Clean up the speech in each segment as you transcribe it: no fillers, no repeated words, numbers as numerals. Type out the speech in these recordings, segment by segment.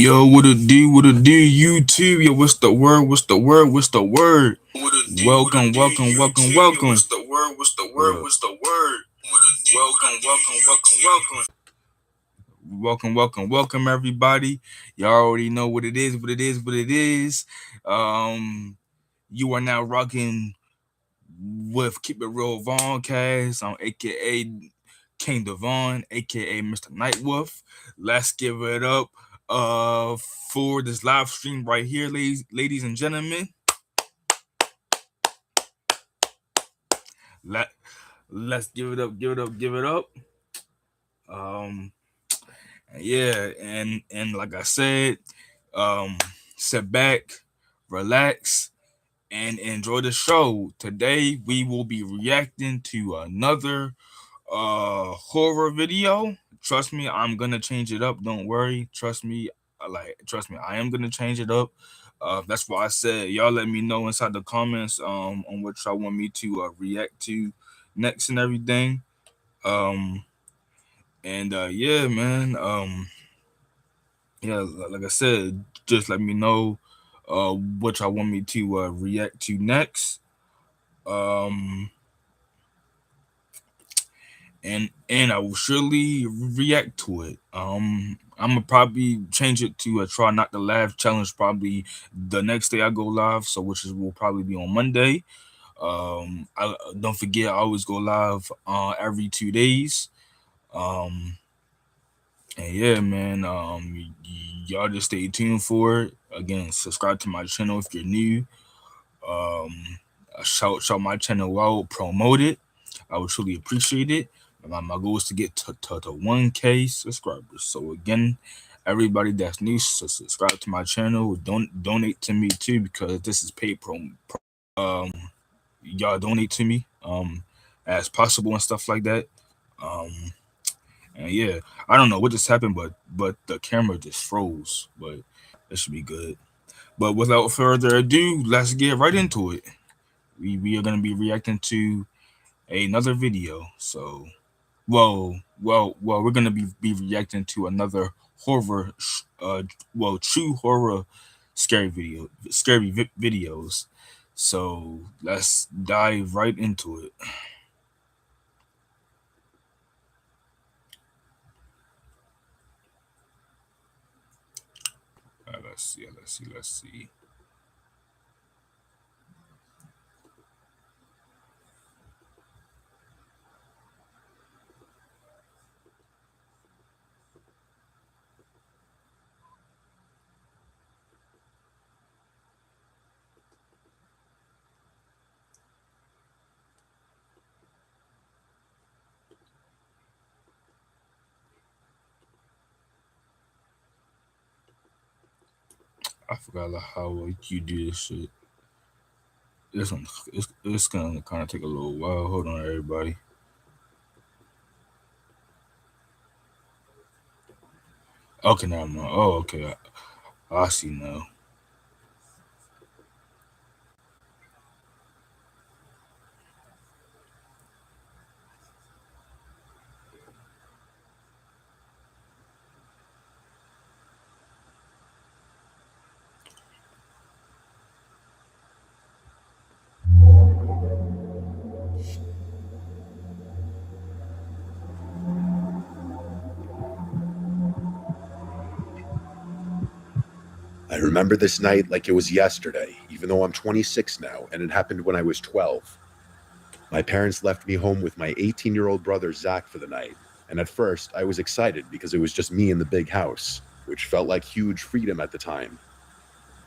Yo, what it do? What it do? YouTube, yo, what's the word? What's the word? What's the word? What it do? What Welcome, it do? welcome, welcome, YouTube. Yo, welcome. what's the word? What's the Hold word? up. What's the word? Welcome. Welcome, everybody. Y'all already know what it is, what it is, what it is. Um, you are now rocking with Keep It Real Voncast, aka King Devon, aka Mr. Nightwolf. Let's give it up for this live stream right here, ladies and gentlemen. Let let's give it up, give it up, give it up. Um, yeah, and like I said, um, sit back, relax, and enjoy the show. Today we will be reacting to another horror video. Trust me, I'm gonna change it up. Don't worry. Trust me, I am gonna change it up. That's why I said y'all let me know inside the comments on what y'all want me to react to next and everything. Um and yeah, man. Yeah, like I said, just let me know what y'all want me to react to next. Um and I will surely react to it. I'm gonna probably change it to a try not to laugh challenge probably the next day I go live, so which is will probably be on Monday. I don't forget I always go live every 2 days. Um, and yeah, man. Y'all just stay tuned for it. Again, subscribe to my channel if you're new. Um, shout my channel out, promote it. I would truly appreciate it. My goal is to get to 1K subscribers. So again, everybody that's new, subscribe to my channel. Don't donate to me too because this is paid um y'all donate to me as possible and stuff like that. Um and yeah, I don't know what just happened, but the camera just froze. But it should be good. But without further ado, let's get right into it. We are gonna be reacting to another video. So, we're gonna be reacting to another horror, true horror, scary videos. So let's dive right into it. Let's see. I forgot like, how you do this shit. This one, it's gonna kind of take a little while. Hold on, everybody. Okay, now I'm not. Oh, okay. I see now. I remember this night like it was yesterday, even though I'm 26 now, and it happened when I was 12. My parents left me home with my 18-year-old brother Zach for the night, and at first I was excited because it was just me in the big house, which felt like huge freedom at the time.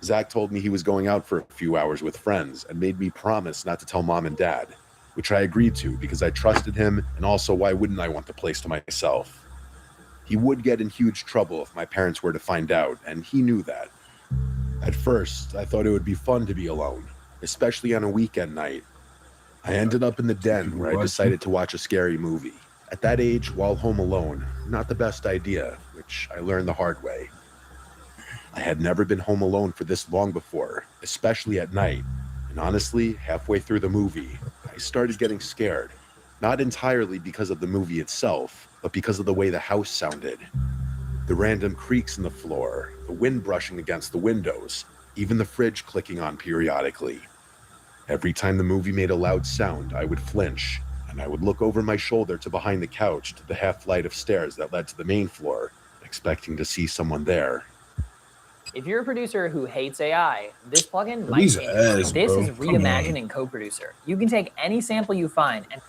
Zach told me he was going out for a few hours with friends and made me promise not to tell mom and dad, which I agreed to because I trusted him, and also why wouldn't I want the place to myself? He would get in huge trouble if my parents were to find out, and he knew that. At first, I thought it would be fun to be alone, especially on a weekend night. I ended up in the den People where I watching. decided to watch a scary movie. At that age, while home alone, not the best idea, which I learned the hard way. I had never been home alone for this long before, especially at night. And honestly, halfway through the movie, I started getting scared. Not entirely because of the movie itself, but because of the way the house sounded. The random creaks in the floor, the wind brushing against the windows, even the fridge clicking on periodically. Every time the movie made a loud sound, I would flinch, and I would look over my shoulder to behind the couch to the half flight of stairs that led to the main floor, expecting to see someone there. If you're a producer who hates AI, this plugin might These change your mind. ads, This bro. is Come Reimagine on. in Co-Producer. You can take any sample you find and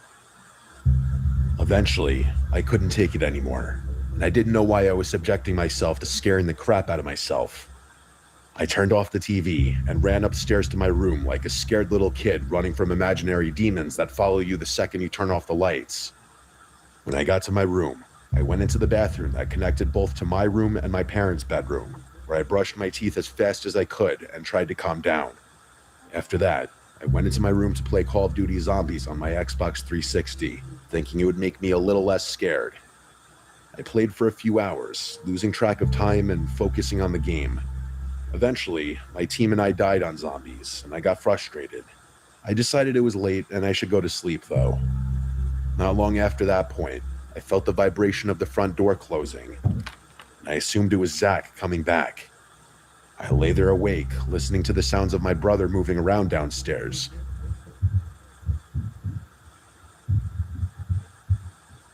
Eventually, I couldn't take it anymore, and I didn't know why I was subjecting myself to scaring the crap out of myself. I turned off the TV and ran upstairs to my room like a scared little kid running from imaginary demons that follow you the second you turn off the lights. When I got to my room, I went into the bathroom that connected both to my room and my parents' bedroom, where I brushed my teeth as fast as I could and tried to calm down. After that, I went into my room to play Call of Duty Zombies on my Xbox 360, thinking it would make me a little less scared. I played for a few hours, losing track of time and focusing on the game. Eventually, my team and I died on zombies, and I got frustrated. I decided it was late and I should go to sleep, though. Not long after that point, I felt the vibration of the front door closing, and I assumed it was Zach coming back. I lay there awake, listening to the sounds of my brother moving around downstairs.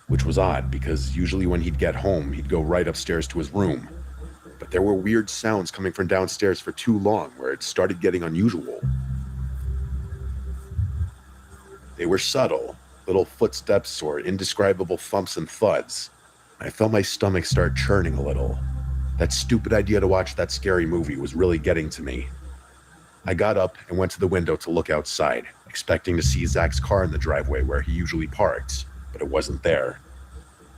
Which was odd, because usually when he'd get home, he'd go right upstairs to his room. But there were weird sounds coming from downstairs for too long, where it started getting unusual. They were subtle, little footsteps or indescribable thumps and thuds. I felt my stomach start churning a little. That stupid idea to watch that scary movie was really getting to me. I got up and went to the window to look outside, expecting to see Zach's car in the driveway where he usually parks, but it wasn't there.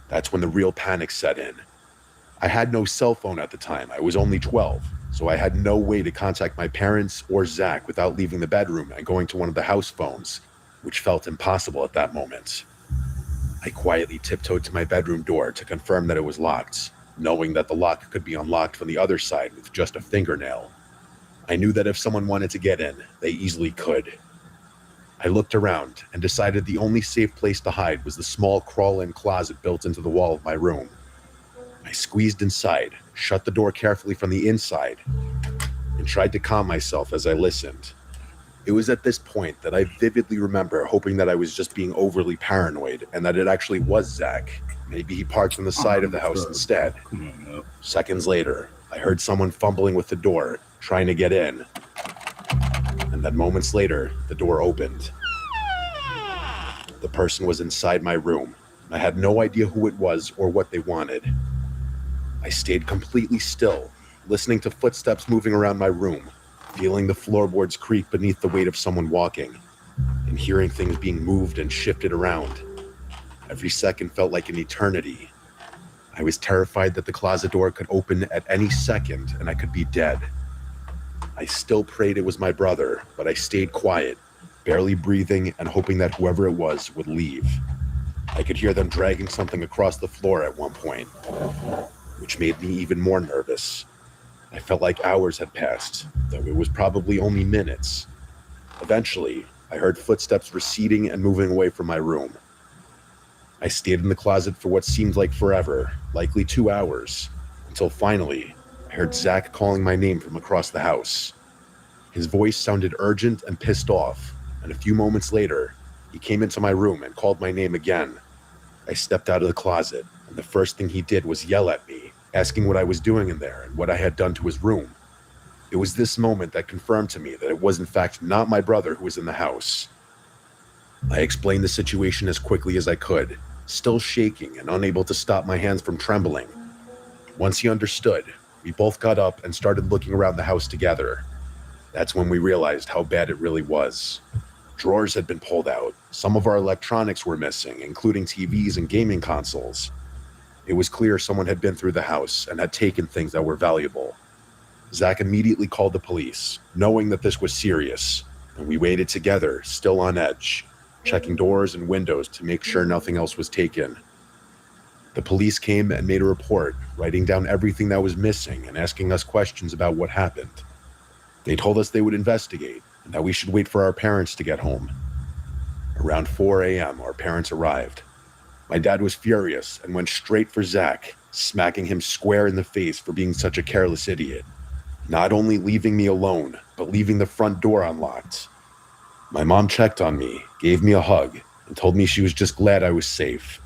That's when the real panic set in. I had no cell phone at the time. I was only 12, so I had no way to contact my parents or Zach without leaving the bedroom and going to one of the house phones, which felt impossible at that moment. I quietly tiptoed to my bedroom door to confirm that it was locked, knowing that the lock could be unlocked from the other side with just a fingernail. I knew that if someone wanted to get in, they easily could. I looked around and decided the only safe place to hide was the small crawl-in closet built into the wall of my room. I squeezed inside, shut the door carefully from the inside, and tried to calm myself as I listened. It was at this point that I vividly remember hoping that I was just being overly paranoid and that it actually was Zach. Maybe he parked on the side of the house instead. Come on now. Seconds later, I heard someone fumbling with the door, trying to get in. And then moments later, the door opened. The person was inside my room. I had no idea who it was or what they wanted. I stayed completely still, listening to footsteps moving around my room, feeling the floorboards creak beneath the weight of someone walking, and hearing things being moved and shifted around. Every second felt like an eternity. I was terrified that the closet door could open at any second and I could be dead. I still prayed it was my brother, but I stayed quiet, barely breathing and hoping that whoever it was would leave. I could hear them dragging something across the floor at one point, which made me even more nervous. I felt like hours had passed, though it was probably only minutes. Eventually, I heard footsteps receding and moving away from my room. I stayed in the closet for what seemed like forever, likely 2 hours, until finally, I heard Zach calling my name from across the house. His voice sounded urgent and pissed off, and a few moments later, he came into my room and called my name again. I stepped out of the closet, and the first thing he did was yell at me, asking what I was doing in there and what I had done to his room. It was this moment that confirmed to me that it was in fact not my brother who was in the house. I explained the situation as quickly as I could, still shaking and unable to stop my hands from trembling. Once he understood, we both got up and started looking around the house together. That's when we realized how bad it really was. Drawers had been pulled out. Some of our electronics were missing, including TVs and gaming consoles. It was clear someone had been through the house and had taken things that were valuable. Zach immediately called the police, knowing that this was serious, and we waited together, still on edge, checking doors and windows to make sure nothing else was taken. The police came and made a report, writing down everything that was missing and asking us questions about what happened. They told us they would investigate and that we should wait for our parents to get home. Around 4 a.m., our parents arrived. My dad was furious and went straight for Zach, smacking him square in the face for being such a careless idiot. Not only leaving me alone, but leaving the front door unlocked. My mom checked on me, gave me a hug, and told me she was just glad I was safe.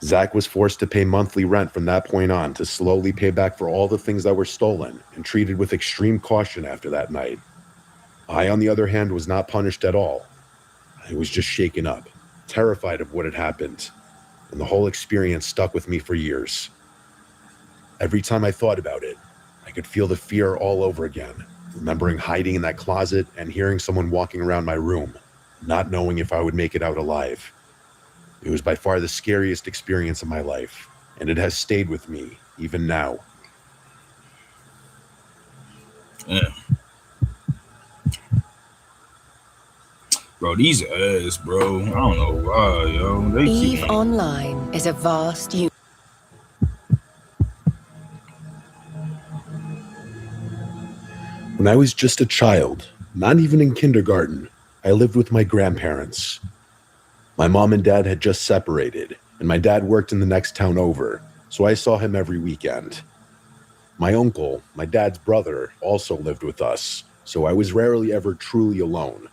Zach was forced to pay monthly rent from that point on to slowly pay back for all the things that were stolen and treated with extreme caution after that night. I, on the other hand, was not punished at all. I was just shaken up, terrified of what had happened, and the whole experience stuck with me for years. Every time I thought about it, I could feel the fear all over again, remembering hiding in that closet and hearing someone walking around my room, not knowing if I would make it out alive. It was by far the scariest experience of my life, and it has stayed with me, even now. Yeah. Bro, these ass, bro. I don't know why, yo. They EVE keep... Online is a vast When I was just a child, not even in kindergarten, I lived with my grandparents. My mom and dad had just separated, and my dad worked in the next town over, so I saw him every weekend. My uncle, my dad's brother, also lived with us, so I was rarely ever truly alone.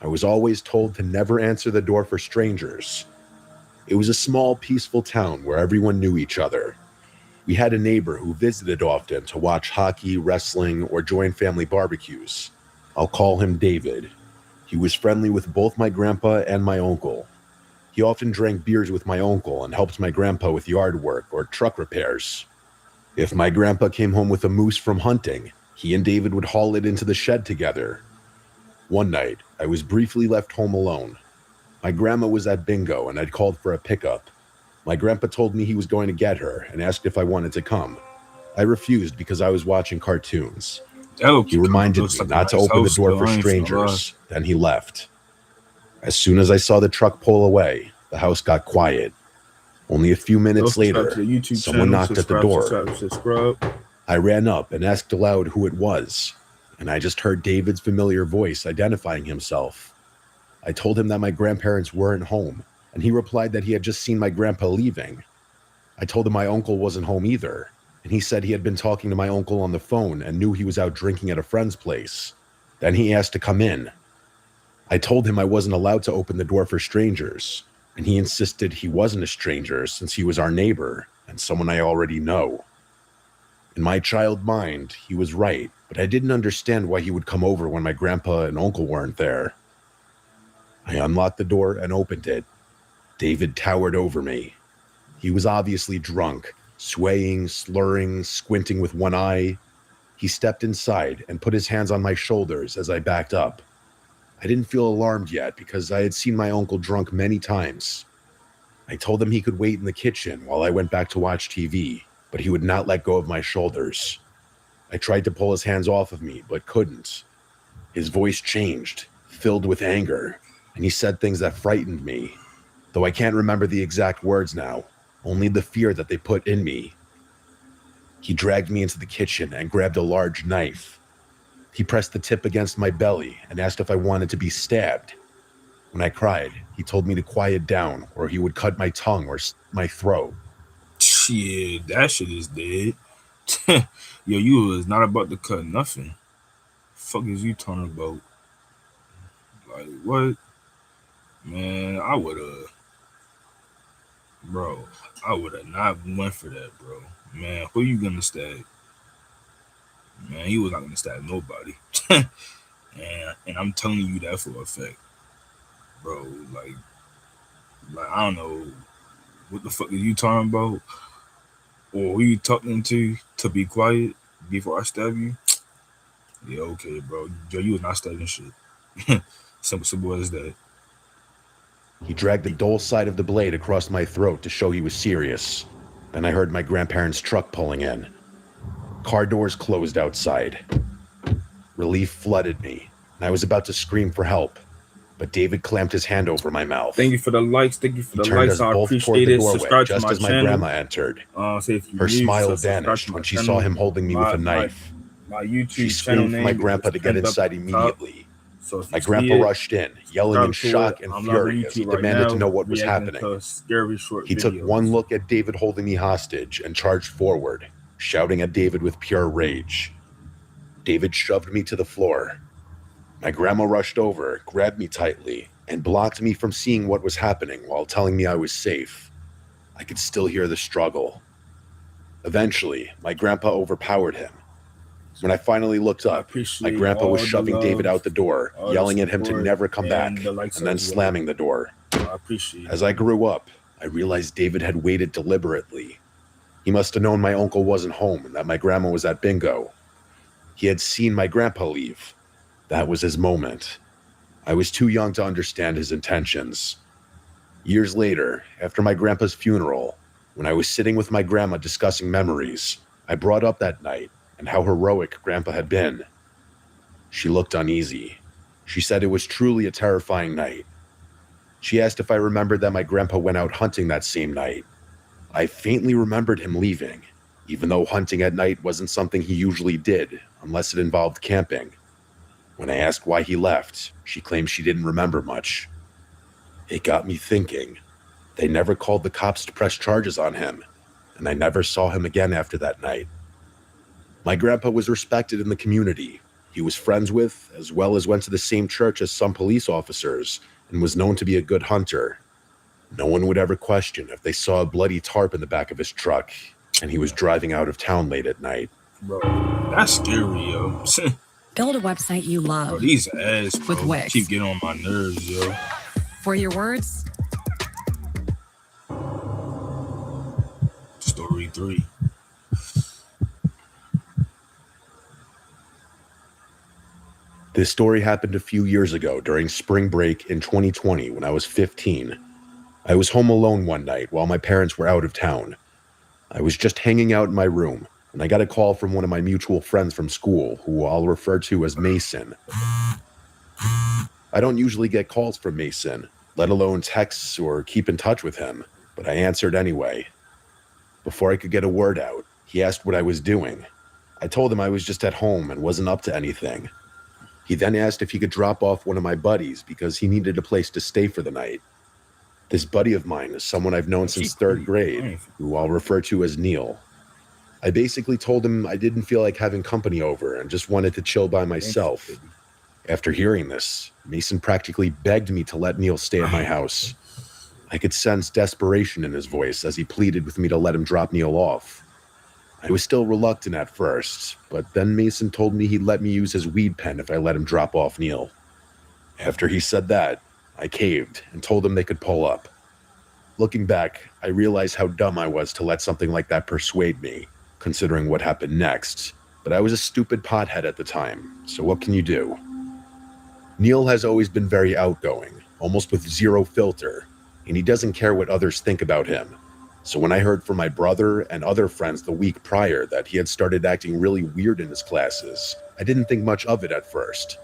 I was always told to never answer the door for strangers. It was a small, peaceful town where everyone knew each other. We had a neighbor who visited often to watch hockey, wrestling, or join family barbecues. I'll call him David. He was friendly with both my grandpa and my uncle. He often drank beers with my uncle and helped my grandpa with yard work or truck repairs. If my grandpa came home with a moose from hunting, he and David would haul it into the shed together. One night, I was briefly left home alone. My grandma was at bingo and I'd called for a pickup. My grandpa told me he was going to get her and asked if I wanted to come. I refused because I was watching cartoons. He reminded me not to open the door for strangers. Then he left. As soon as I saw the truck pull away, the house got quiet. Only a few minutes later, someone knocked at the door. I ran up and asked aloud who it was, and I just heard David's familiar voice identifying himself. I told him that my grandparents weren't home, and he replied that he had just seen my grandpa leaving. I told him my uncle wasn't home either, and he said he had been talking to my uncle on the phone and knew he was out drinking at a friend's place. Then he asked to come in. I told him I wasn't allowed to open the door for strangers, and he insisted he wasn't a stranger since he was our neighbor and someone I already know. In my child mind, he was right, but I didn't understand why he would come over when my grandpa and uncle weren't there. I unlocked the door and opened it. David towered over me. He was obviously drunk, swaying, slurring, squinting with one eye. He stepped inside and put his hands on my shoulders as I backed up. I didn't feel alarmed yet because I had seen my uncle drunk many times. I told him he could wait in the kitchen while I went back to watch TV, but he would not let go of my shoulders. I tried to pull his hands off of me, but couldn't. His voice changed, filled with anger, and he said things that frightened me, though I can't remember the exact words now, only the fear that they put in me. He dragged me into the kitchen and grabbed a large knife. He pressed the tip against my belly and asked if I wanted to be stabbed. When I cried, he told me to quiet down or he would cut my tongue or my throat. Shit, that shit is dead. Yo, you was not about to cut nothing. Fuck is you talking about? Like, what? Man, I would've not went for that, bro. Man, who you gonna stab? Man, he was not gonna stab nobody. and I'm telling you that for a fact, bro. Like I don't know what the fuck is you talking about, or who you talking to be quiet before I stab you. Yeah, okay, bro. Joe, you was not stabbing shit. Simple as that. He dragged the dull side of the blade across my throat to show he was serious. Then I heard my grandparents' truck pulling in. Car doors closed outside. Relief flooded me, and I was about to scream for help, but David clamped his hand over my mouth. Thank you for the likes. Thank you for the likes. I appreciate it. Subscribe to my channel. My grandma entered. Her smile vanished when she saw him holding me with a knife. My YouTube she screamed for my grandpa to get inside immediately. So if My you grandpa see it, rushed in, yelling in subscribe shock to it. and I'm live on fury as he YouTube right demanded now, to know what was reacting happening. to scary short He took videos. one look at David holding me hostage and charged forward, shouting at David with pure rage. David shoved me to the floor. My grandma rushed over, grabbed me tightly, and blocked me from seeing what was happening while telling me I was safe. I could still hear the struggle. Eventually, my grandpa overpowered him. When I finally looked I up, my appreciate grandpa was all the shoving David love, out the door, all the yelling at him to support, never come back, and the likes and then as well. slamming the door. I appreciate As it. I grew up, I realized David had waited deliberately. He must have known my uncle wasn't home and that my grandma was at bingo. He had seen my grandpa leave. That was his moment. I was too young to understand his intentions. Years later, after my grandpa's funeral, when I was sitting with my grandma discussing memories, I brought up that night and how heroic Grandpa had been. She looked uneasy. She said it was truly a terrifying night. She asked if I remembered that my grandpa went out hunting that same night. I faintly remembered him leaving, even though hunting at night wasn't something he usually did, unless it involved camping. When I asked why he left, she claimed she didn't remember much. It got me thinking. They never called the cops to press charges on him, and I never saw him again after that night. My grandpa was respected in the community. He was friends with, as well as went to the same church as some police officers, and was known to be a good hunter. No one would ever question if they saw a bloody tarp in the back of his truck, and he was driving out of town late at night. Bro, that's scary, yo. Build a website you love. Bro, these ads, bro, With Wix. keep getting on my nerves, yo. For your words, Story 3. This story happened a few years ago during spring break in 2020 when I was 15. I was home alone one night while my parents were out of town. I was just hanging out in my room when I got a call from one of my mutual friends from school, who I'll refer to as Mason. I don't usually get calls from Mason, let alone texts or keep in touch with him, but I answered anyway. Before I could get a word out, he asked what I was doing. I told him I was just at home and wasn't up to anything. He then asked if he could drop off one of my buddies because he needed a place to stay for the night. This buddy of mine is someone I've known since third grade, who I'll refer to as Neil. I basically told him I didn't feel like having company over and just wanted to chill by myself. After hearing this, Mason practically begged me to let Neil stay at my house. I could sense desperation in his voice as he pleaded with me to let him drop Neil off. I was still reluctant at first, but then Mason told me he'd let me use his weed pen if I let him drop off Neil. After he said that, I caved and told him they could pull up. Looking back, I realized how dumb I was to let something like that persuade me, considering what happened next, but I was a stupid pothead at the time, so what can you do? Neil has always been very outgoing, almost with zero filter, and he doesn't care what others think about him. So when I heard from my brother and other friends the week prior that he had started acting really weird in his classes, I didn't think much of it at first.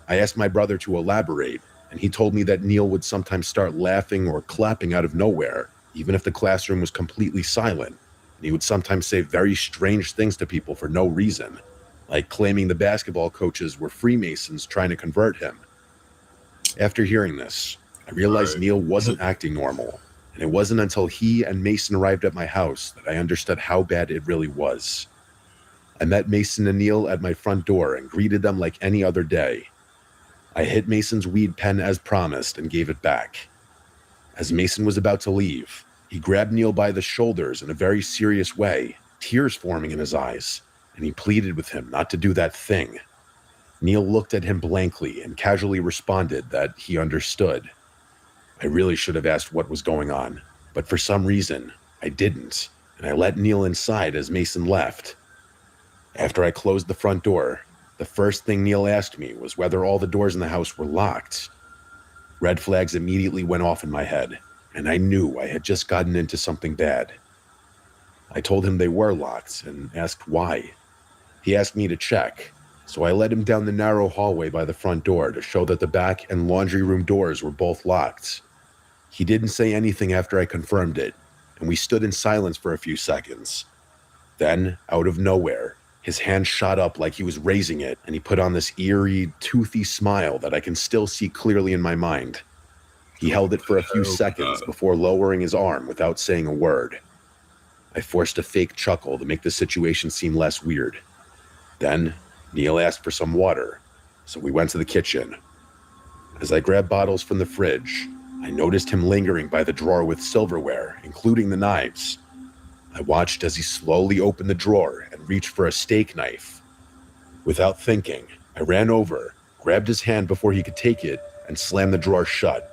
I asked my brother to elaborate, and he told me that Neil would sometimes start laughing or clapping out of nowhere, even if the classroom was completely silent, and he would sometimes say very strange things to people for no reason, like claiming the basketball coaches were Freemasons trying to convert him. After hearing this, I realized Neil wasn't acting normal, and it wasn't until he and Mason arrived at my house that I understood how bad it really was. I met Mason and Neil at my front door and greeted them like any other day. I hit Mason's weed pen as promised and gave it back. As Mason was about to leave, he grabbed Neil by the shoulders in a very serious way, tears forming in his eyes, and he pleaded with him not to do that thing. Neil looked at him blankly and casually responded that he understood. I really should have asked what was going on, but for some reason, I didn't, and I let Neil inside as Mason left. After I closed the front door, the first thing Neil asked me was whether all the doors in the house were locked. Red flags immediately went off in my head, and I knew I had just gotten into something bad. I told him they were locked and asked why. He asked me to check, so I led him down the narrow hallway by the front door to show that the back and laundry room doors were both locked. He didn't say anything after I confirmed it, and we stood in silence for a few seconds. Then, out of nowhere, His hand shot up like he was raising it, and he put on this eerie, toothy smile that I can still see clearly in my mind. He held it for a few seconds before lowering his arm without saying a word. I forced a fake chuckle to make the situation seem less weird. Then, Neil asked for some water, so we went to the kitchen. As I grabbed bottles from the fridge, I noticed him lingering by the drawer with silverware, including the knives. I watched as he slowly opened the drawer and reached for a steak knife. Without thinking, I ran over, grabbed his hand before he could take it, and slammed the drawer shut.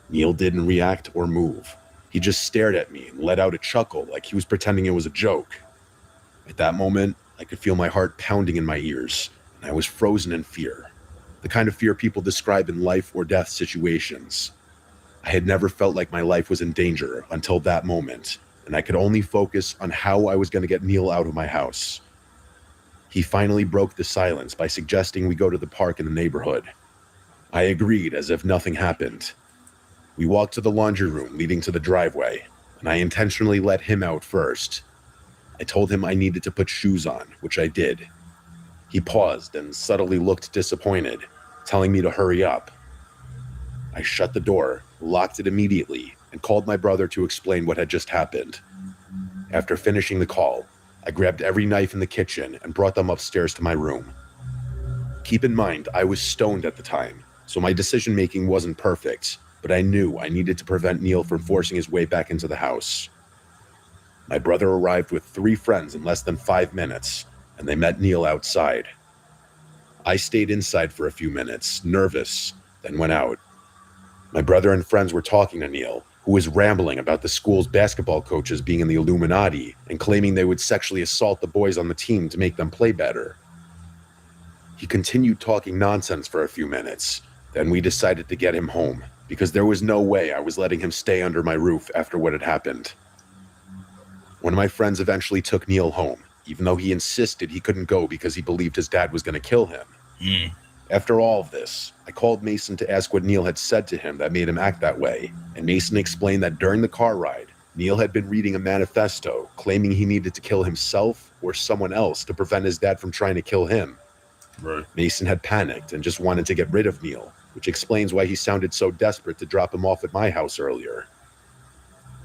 Neil didn't react or move. He just stared at me and let out a chuckle like he was pretending it was a joke. At that moment, I could feel my heart pounding in my ears, and I was frozen in fear. The kind of fear people describe in life or death situations. I had never felt like my life was in danger until that moment, and I could only focus on how I was going to get Neil out of my house. He finally broke the silence by suggesting we go to the park in the neighborhood. I agreed as if nothing happened. We walked to the laundry room leading to the driveway, and I intentionally let him out first. I told him I needed to put shoes on, which I did. He paused and subtly looked disappointed, telling me to hurry up. I shut the door, locked it immediately, and called my brother to explain what had just happened. After finishing the call, I grabbed every knife in the kitchen and brought them upstairs to my room. Keep in mind, I was stoned at the time, so my decision-making wasn't perfect, but I knew I needed to prevent Neil from forcing his way back into the house. My brother arrived with 3 friends in less than 5 minutes, and they met Neil outside. I stayed inside for a few minutes, nervous, then went out. My brother and friends were talking to Neil, who was rambling about the school's basketball coaches being in the Illuminati and claiming they would sexually assault the boys on the team to make them play better. He continued talking nonsense for a few minutes, then we decided to get him home, because there was no way I was letting him stay under my roof after what had happened. One of my friends eventually took Neil home, even though he insisted he couldn't go because he believed his dad was going to kill him. After all of this, I called Mason to ask what Neil had said to him that made him act that way, and Mason explained that during the car ride, Neil had been reading a manifesto claiming he needed to kill himself or someone else to prevent his dad from trying to kill him. Right. Mason had panicked and just wanted to get rid of Neil, which explains why he sounded so desperate to drop him off at my house earlier.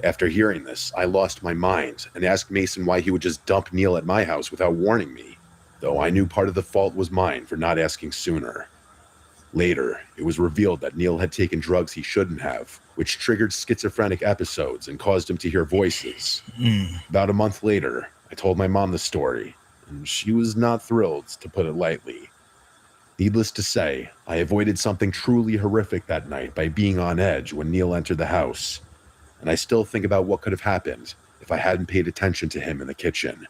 After hearing this, I lost my mind and asked Mason why he would just dump Neil at my house without warning me, though I knew part of the fault was mine for not asking sooner. Later, it was revealed that Neil had taken drugs he shouldn't have, which triggered schizophrenic episodes and caused him to hear voices. About a month later, I told my mom the story, and she was not thrilled, to put it lightly. Needless to say, I avoided something truly horrific that night by being on edge when Neil entered the house, and I still think about what could have happened if I hadn't paid attention to him in the kitchen.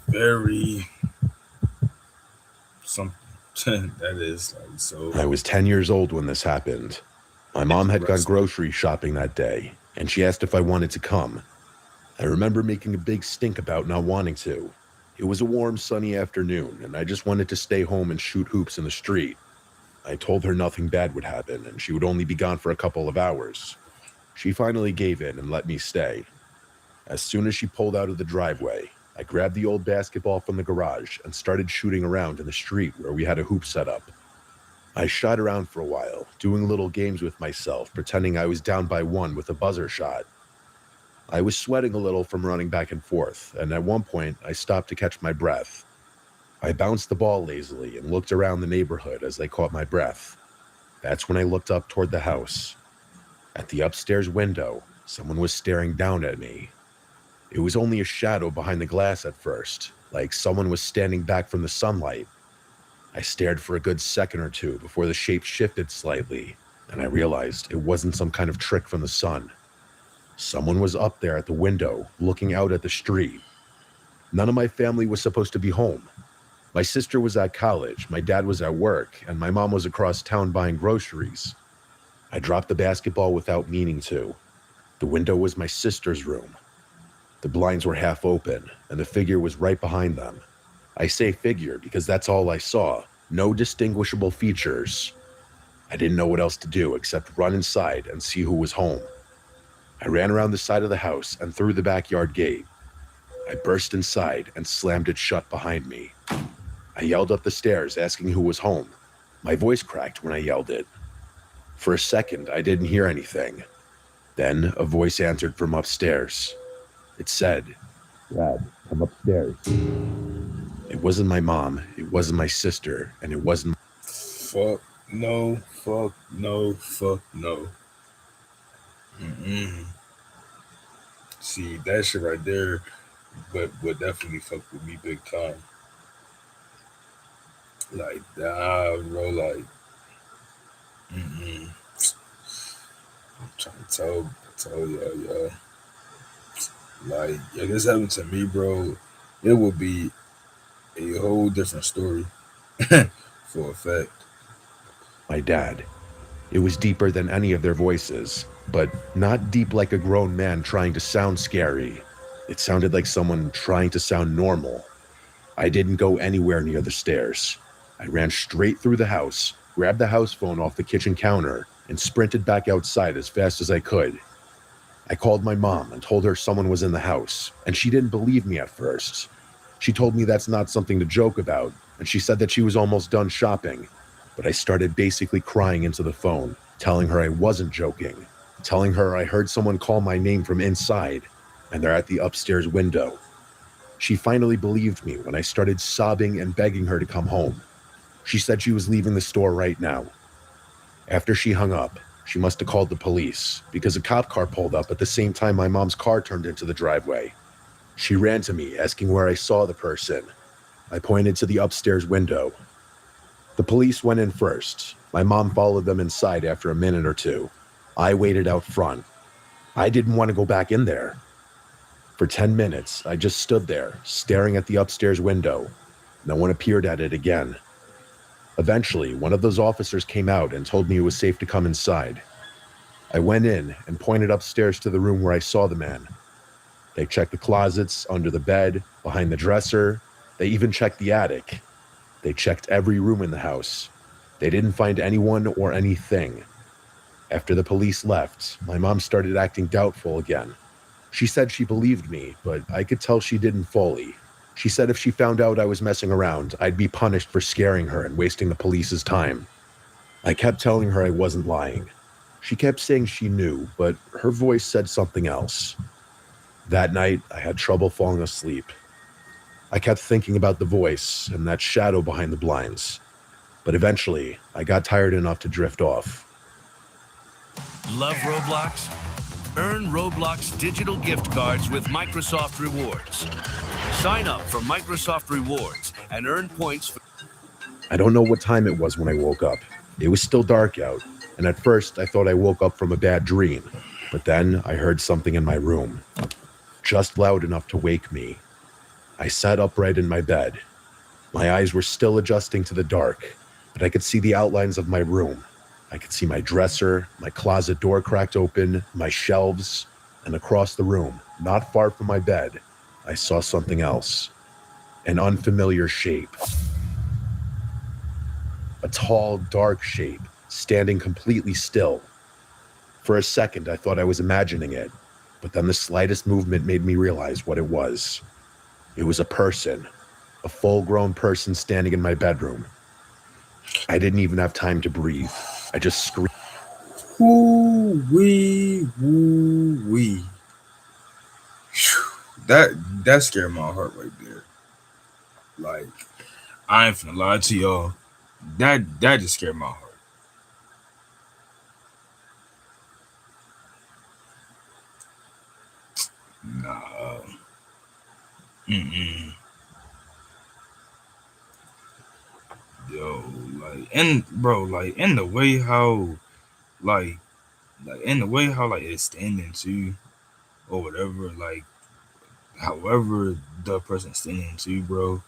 Very something that is like so. I was 10 years old when this happened. My mom had gone grocery shopping that day, and she asked if I wanted to come. I remember making a big stink about not wanting to. It was a warm, sunny afternoon, and I just wanted to stay home and shoot hoops in the street. I told her nothing bad would happen, and she would only be gone for a couple of hours. She finally gave in and let me stay. As soon as she pulled out of the driveway, I grabbed the old basketball from the garage and started shooting around in the street where we had a hoop set up. I shot around for a while, doing little games with myself, pretending I was down by 1 with a buzzer shot. I was sweating a little from running back and forth, and at one point, I stopped to catch my breath. I bounced the ball lazily and looked around the neighborhood as I caught my breath. That's when I looked up toward the house. At the upstairs window, someone was staring down at me. It was only a shadow behind the glass at first, like someone was standing back from the sunlight. I stared for a good second or two before the shape shifted slightly, and I realized it wasn't some kind of trick from the sun. Someone was up there at the window, looking out at the street. None of my family was supposed to be home. My sister was at college, my dad was at work, and my mom was across town buying groceries. I dropped the basketball without meaning to. The window was my sister's room. The blinds were half open, and the figure was right behind them. I say figure because that's all I saw, no distinguishable features. I didn't know what else to do except run inside and see who was home. I ran around the side of the house and through the backyard gate. I burst inside and slammed it shut behind me. I yelled up the stairs asking who was home. My voice cracked when I yelled it. For a second, I didn't hear anything. Then a voice answered from upstairs. It said, "Brad, come upstairs." It wasn't my mom, it wasn't my sister, and it wasn't... Fuck no, fuck no, fuck no. See, that shit right there, but would definitely fuck with me big time. Like, bro, like, I'm trying to tell y'all. Like, if this happened to me, bro, it would be a whole different story for a fact. My dad. It was deeper than any of their voices, but not deep like a grown man trying to sound scary. It sounded like someone trying to sound normal. I didn't go anywhere near the stairs. I ran straight through the house, grabbed the house phone off the kitchen counter, and sprinted back outside as fast as I could. I called my mom and told her someone was in the house, and she didn't believe me at first. She told me that's not something to joke about, and she said that she was almost done shopping. But I started basically crying into the phone, telling her I wasn't joking, telling her I heard someone call my name from inside, and they're at the upstairs window. She finally believed me when I started sobbing and begging her to come home. She said she was leaving the store right now. After she hung up, she must have called the police because a cop car pulled up at the same time my mom's car turned into the driveway. She ran to me asking where I saw the person. I pointed to the upstairs window. The police went in first. My mom followed them inside after a minute or two. I waited out front. I didn't want to go back in there. For 10 minutes, I just stood there, staring at the upstairs window. No one appeared at it again. Eventually, one of those officers came out and told me it was safe to come inside. I went in and pointed upstairs to the room where I saw the man. They checked the closets, under the bed, behind the dresser. They even checked the attic. They checked every room in the house. They didn't find anyone or anything. After the police left, my mom started acting doubtful again. She said she believed me, but I could tell she didn't fully. She said if she found out I was messing around, I'd be punished for scaring her and wasting the police's time. I kept telling her I wasn't lying. She kept saying she knew, but her voice said something else. That night, I had trouble falling asleep. I kept thinking about the voice and that shadow behind the blinds. But eventually, I got tired enough to drift off. Love Roblox? Earn Roblox digital gift cards with Microsoft Rewards. Sign up for Microsoft Rewards and earn points for... I don't know what time it was when I woke up. It was still dark out, and at first I thought I woke up from a bad dream. But then I heard something in my room, just loud enough to wake me. I sat upright in my bed. My eyes were still adjusting to the dark, but I could see the outlines of my room. I could see my dresser, my closet door cracked open, my shelves, and across the room, not far from my bed, I saw something else. An unfamiliar shape. A tall, dark shape, standing completely still. For a second, I thought I was imagining it, but then the slightest movement made me realize what it was. It was a person, a full-grown person standing in my bedroom. I didn't even have time to breathe. I just screamed. Woo-wee, woo-wee. That scared my heart right there. Like, I ain't finna lie to y'all. That just scared my heart. Nah. Yo, like, and bro, like, in the way how, like in the way how, like, it's standing too, or whatever, like, however the person's standing too, bro.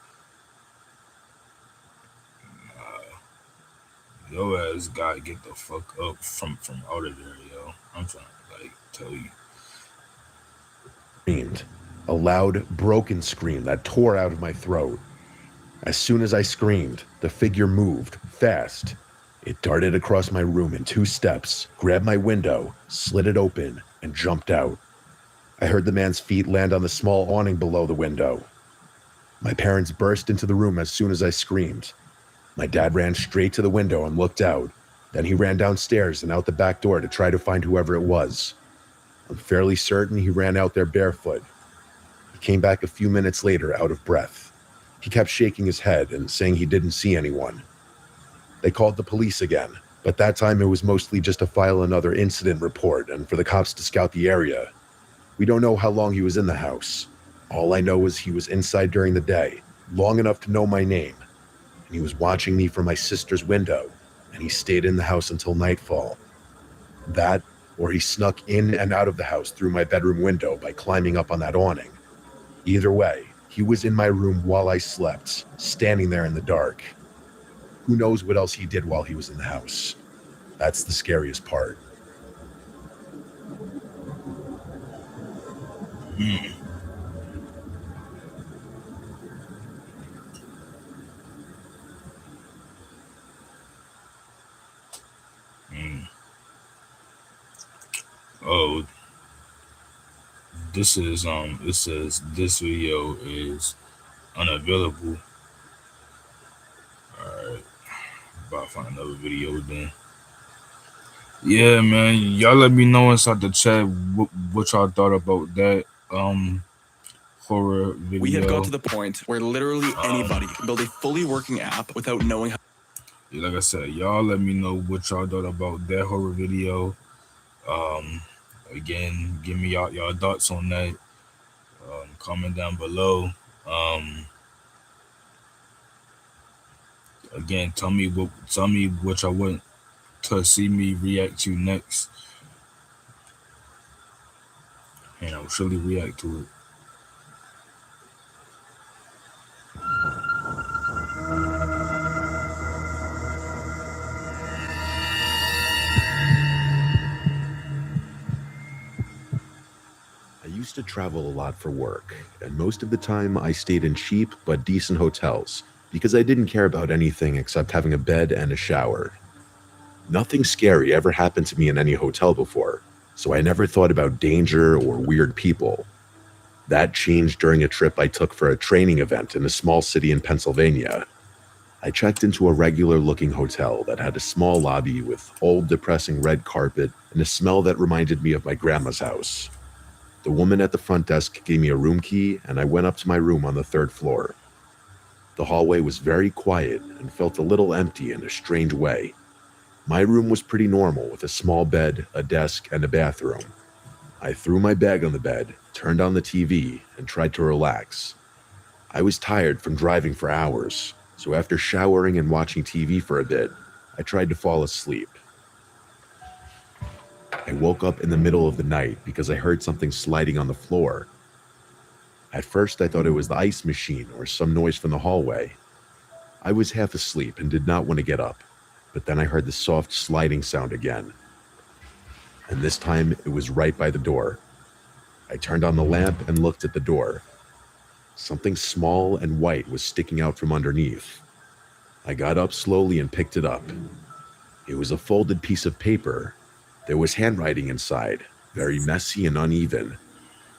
Yo ass gotta get the fuck up from out of there, yo. I'm trying to, like, tell you. A loud, broken scream that tore out of my throat. As soon as I screamed, the figure moved, fast. It darted across my room in 2 steps, grabbed my window, slid it open, and jumped out. I heard the man's feet land on the small awning below the window. My parents burst into the room as soon as I screamed. My dad ran straight to the window and looked out. Then he ran downstairs and out the back door to try to find whoever it was. I'm fairly certain he ran out there barefoot. He came back a few minutes later out of breath. He kept shaking his head and saying he didn't see anyone. They called the police again, but that time it was mostly just to file another incident report and for the cops to scout the area. We don't know how long he was in the house. All I know is he was inside during the day, long enough to know my name, and he was watching me from my sister's window, and he stayed in the house until nightfall. That, or he snuck in and out of the house through my bedroom window by climbing up on that awning. Either way, he was in my room while I slept, standing there in the dark. Who knows what else he did while he was in the house? That's the scariest part. Oh, this is it says this video is unavailable. Alright, about to find another video then. Yeah, man, y'all let me know inside the chat what y'all thought about that horror video. We have got to the point where literally anybody can build a fully working app without knowing how. Like I said, y'all let me know what y'all thought about that horror video. Again, give me y'all thoughts on that. Comment down below. Again, tell me what y'all want to see me react to next, and I'll surely react to it. I used to travel a lot for work, and most of the time I stayed in cheap but decent hotels because I didn't care about anything except having a bed and a shower. Nothing scary ever happened to me in any hotel before, so I never thought about danger or weird people. That changed during a trip I took for a training event in a small city in Pennsylvania. I checked into a regular-looking hotel that had a small lobby with old, depressing red carpet and a smell that reminded me of my grandma's house. The woman at the front desk gave me a room key, and I went up to my room on the 3rd floor. The hallway was very quiet and felt a little empty in a strange way. My room was pretty normal with a small bed, a desk, and a bathroom. I threw my bag on the bed, turned on the TV, and tried to relax. I was tired from driving for hours, so after showering and watching TV for a bit, I tried to fall asleep. I woke up in the middle of the night because I heard something sliding on the floor. At first, I thought it was the ice machine or some noise from the hallway. I was half asleep and did not want to get up, but then I heard the soft sliding sound again. And this time, it was right by the door. I turned on the lamp and looked at the door. Something small and white was sticking out from underneath. I got up slowly and picked it up. It was a folded piece of paper. There was handwriting inside, very messy and uneven.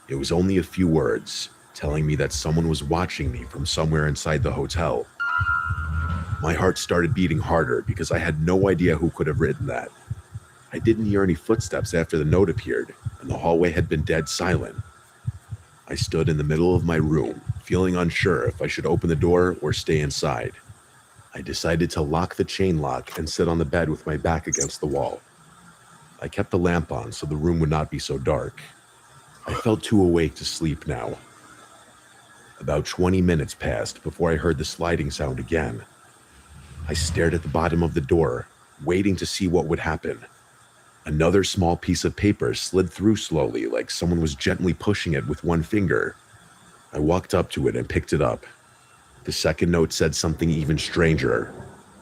It was only a few words, telling me that someone was watching me from somewhere inside the hotel. My heart started beating harder because I had no idea who could have written that. I didn't hear any footsteps after the note appeared, and the hallway had been dead silent. I stood in the middle of my room, feeling unsure if I should open the door or stay inside. I decided to lock the chain lock and sit on the bed with my back against the wall. I kept the lamp on so the room would not be so dark. I felt too awake to sleep now. About 20 minutes passed before I heard the sliding sound again. I stared at the bottom of the door, waiting to see what would happen. Another small piece of paper slid through slowly, like someone was gently pushing it with one finger. I walked up to it and picked it up. The second note said something even stranger.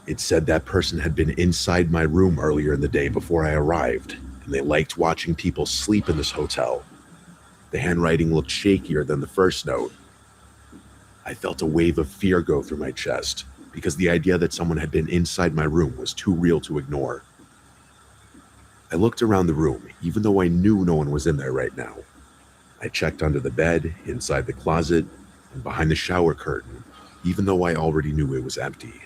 It said that person had been inside my room earlier in the day before I arrived, and they liked watching people sleep in this hotel. The handwriting looked shakier than the first note. I felt a wave of fear go through my chest. because the idea that someone had been inside my room was too real to ignore. I looked around the room, even though I knew no one was in there right now. I checked under the bed, inside the closet, and behind the shower curtain, even though I already knew it was empty.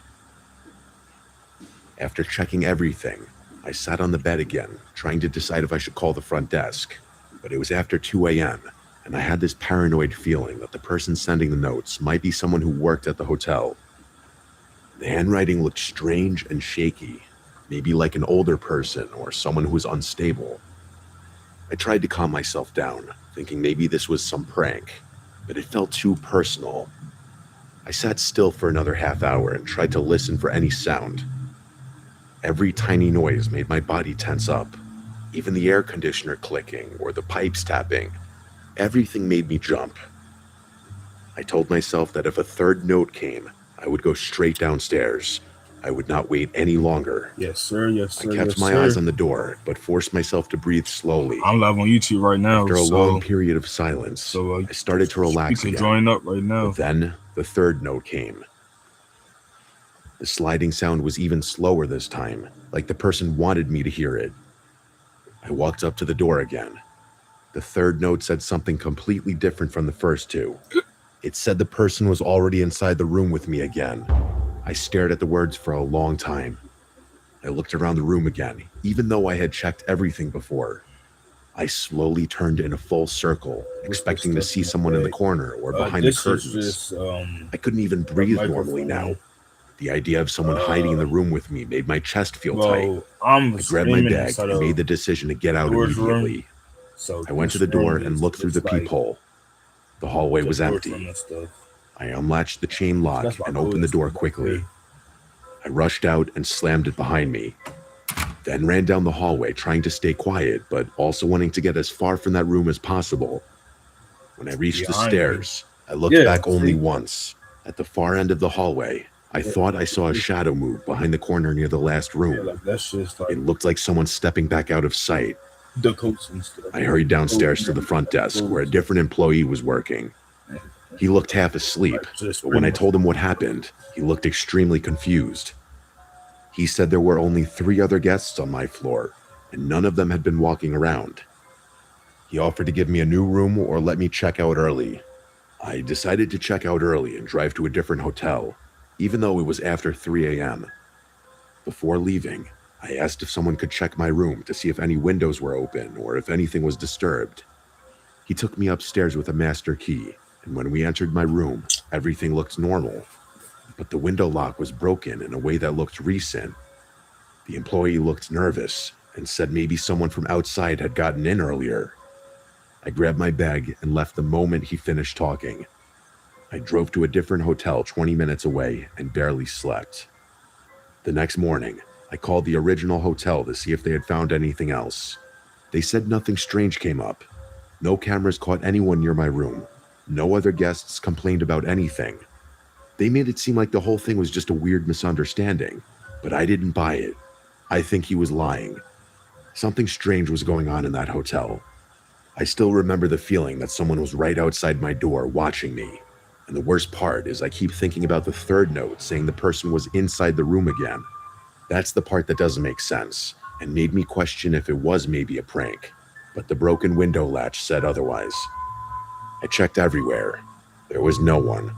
After checking everything, I sat on the bed again, trying to decide if I should call the front desk, but it was after 2 a.m., and I had this paranoid feeling that the person sending the notes might be someone who worked at the hotel. The handwriting looked strange and shaky, maybe like an older person or someone who was unstable. I tried to calm myself down, thinking maybe this was some prank, but it felt too personal. I sat still for another half hour and tried to listen for any sound. Every tiny noise made my body tense up, even the air conditioner clicking or the pipes tapping. Everything made me jump. I told myself that if a third note came, I would go straight downstairs. I would not wait any longer. Yes, sir. Yes, sir. I kept my eyes on the door, but forced myself to breathe slowly. I'm live on YouTube right now. After a long period of silence, I started to relax You again. can join up right now. But then the third note came. The sliding sound was even slower this time, like the person wanted me to hear it. I walked up to the door again. The third note said something completely different from the first two. It said the person was already inside the room with me again. I stared at the words for a long time. I looked around the room again, even though I had checked everything before. I slowly turned in a full circle, expecting to see someone in the corner or behind the curtains. I couldn't even breathe normally now. The idea of someone hiding in the room with me made my chest feel tight. I grabbed my bag and made the decision to get out immediately. I went to the door and looked through the peephole. The hallway was empty. I unlatched the chain lock and opened the door quickly. I rushed out and slammed it behind me, then ran down the hallway trying to stay quiet, but also wanting to get as far from that room as possible. When I reached the stairs, I looked back only once. At the far end of the hallway, I thought I saw a shadow move behind the corner near the last room. It looked like someone stepping back out of sight. I hurried downstairs to the front desk where a different employee was working. He looked half asleep, but when I told him what happened, he looked extremely confused. He said there were only 3 other guests on my floor, and none of them had been walking around. He offered to give me a new room or let me check out early. I decided to check out early and drive to a different hotel, even though it was after 3 a.m. Before leaving, I asked if someone could check my room to see if any windows were open or if anything was disturbed. He took me upstairs with a master key, and when we entered my room, everything looked normal. But the window lock was broken in a way that looked recent. The employee looked nervous and said maybe someone from outside had gotten in earlier. I grabbed my bag and left the moment he finished talking. I drove to a different hotel 20 minutes away and barely slept. The next morning, I called the original hotel to see if they had found anything else. They said nothing strange came up. No cameras caught anyone near my room. No other guests complained about anything. They made it seem like the whole thing was just a weird misunderstanding, but I didn't buy it. I think he was lying. Something strange was going on in that hotel. I still remember the feeling that someone was right outside my door watching me. And the worst part is I keep thinking about the third note saying the person was inside the room again. That's the part that doesn't make sense and made me question if it was maybe a prank, but the broken window latch said otherwise. I checked everywhere. There was no one.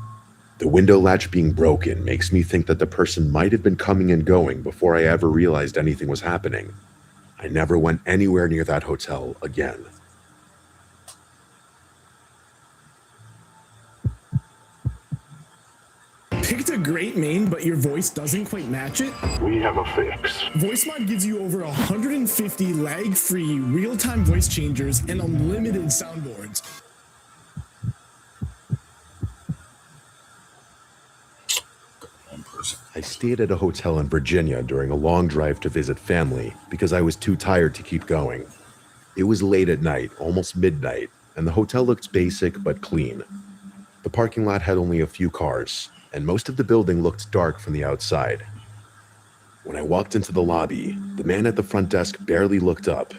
The window latch being broken makes me think that the person might have been coming and going before I ever realized anything was happening. I never went anywhere near that hotel again. Picked a great main, but your voice doesn't quite match it? We have a fix. VoiceMod gives you over 150 lag-free real-time voice changers and unlimited soundboards. I stayed at a hotel in Virginia during a long drive to visit family because I was too tired to keep going. It was late at night, almost midnight, and the hotel looked basic but clean. The parking lot had only a few cars, and most of the building looked dark from the outside. When I walked into the lobby, the man at the front desk barely looked up.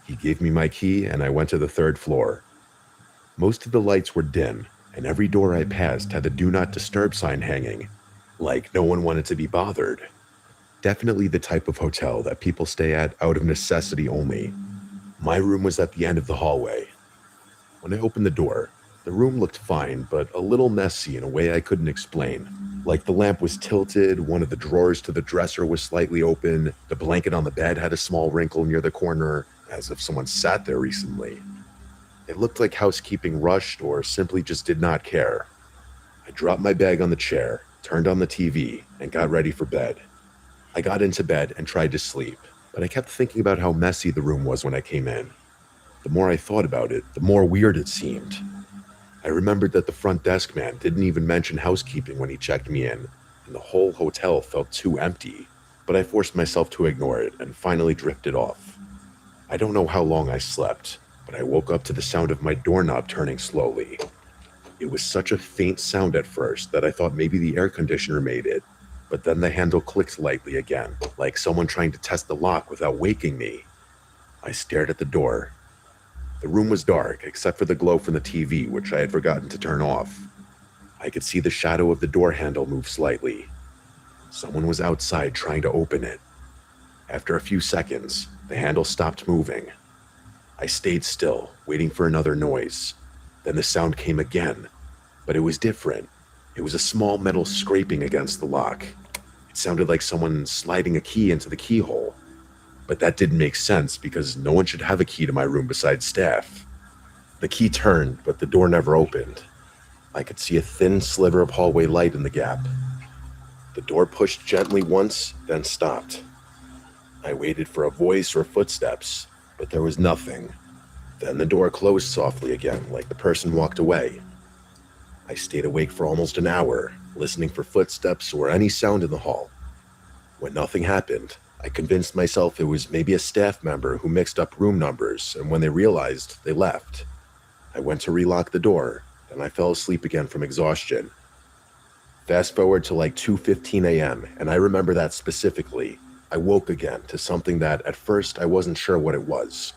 He gave me my key and I went to the 3rd floor. Most of the lights were dim, and every door I passed had the Do Not Disturb sign hanging. Like no one wanted to be bothered. Definitely the type of hotel that people stay at out of necessity only. My room was at the end of the hallway. When I opened the door, the room looked fine, but a little messy in a way I couldn't explain. Like the lamp was tilted, one of the drawers to the dresser was slightly open, the blanket on the bed had a small wrinkle near the corner, as if someone sat there recently. It looked like housekeeping rushed or simply just did not care. I dropped my bag on the chair, turned on the TV, and got ready for bed. I got into bed and tried to sleep, but I kept thinking about how messy the room was when I came in. The more I thought about it, the more weird it seemed. I remembered that the front desk man didn't even mention housekeeping when he checked me in, and the whole hotel felt too empty, but I forced myself to ignore it and finally drifted off. I don't know how long I slept, but I woke up to the sound of my doorknob turning slowly. It was such a faint sound at first that I thought maybe the air conditioner made it, but then the handle clicked lightly again, like someone trying to test the lock without waking me. I stared at the door. The room was dark, except for the glow from the TV, which I had forgotten to turn off. I could see the shadow of the door handle move slightly. Someone was outside trying to open it. After a few seconds, the handle stopped moving. I stayed still, waiting for another noise. Then the sound came again, but it was different. It was a small metal scraping against the lock. It sounded like someone sliding a key into the keyhole. But that didn't make sense because no one should have a key to my room besides staff. The key turned, but the door never opened. I could see a thin sliver of hallway light in the gap. The door pushed gently once, then stopped. I waited for a voice or footsteps, but there was nothing. Then the door closed softly again, like the person walked away. I stayed awake for almost an hour, listening for footsteps or any sound in the hall. When nothing happened, I convinced myself it was maybe a staff member who mixed up room numbers, and when they realized, they left. I went to relock the door, and I fell asleep again from exhaustion. Fast forward to like 2:15 a.m., and I remember that specifically. I woke again to something that at first I wasn't sure what it was.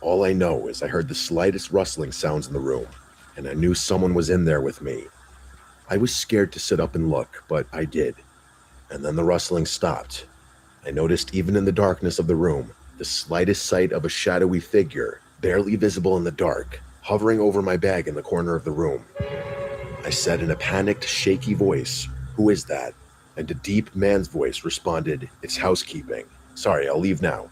All I know is I heard the slightest rustling sounds in the room, and I knew someone was in there with me. I was scared to sit up and look, but I did. And then the rustling stopped. I noticed even in the darkness of the room, the slightest sight of a shadowy figure, barely visible in the dark, hovering over my bag in the corner of the room. I said in a panicked, shaky voice, "Who is that?" And a deep man's voice responded, "It's housekeeping. Sorry, I'll leave now."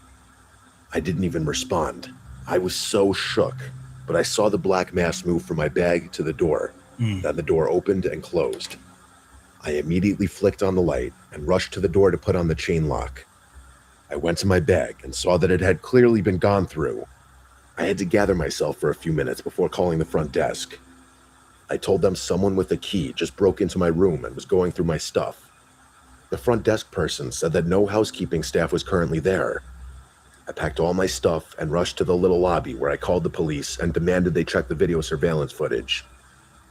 I didn't even respond. I was so shook, but I saw the black mass move from my bag to the door. Then the door opened and closed. I immediately flicked on the light and rushed to the door to put on the chain lock. I went to my bag and saw that it had clearly been gone through. I had to gather myself for a few minutes before calling the front desk. I told them someone with a key just broke into my room and was going through my stuff. The front desk person said that no housekeeping staff was currently there. I packed all my stuff and rushed to the little lobby where I called the police and demanded they check the video surveillance footage.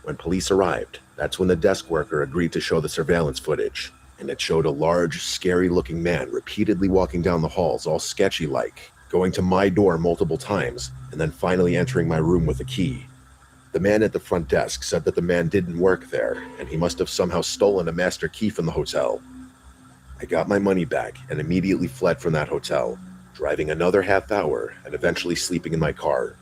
When police arrived, that's when the desk worker agreed to show the surveillance footage, and it showed a large, scary-looking man repeatedly walking down the halls all sketchy-like, going to my door multiple times, and then finally entering my room with a key. The man at the front desk said that the man didn't work there, and he must have somehow stolen a master key from the hotel. I got my money back and immediately fled from that hotel, driving another half hour and eventually sleeping in my car.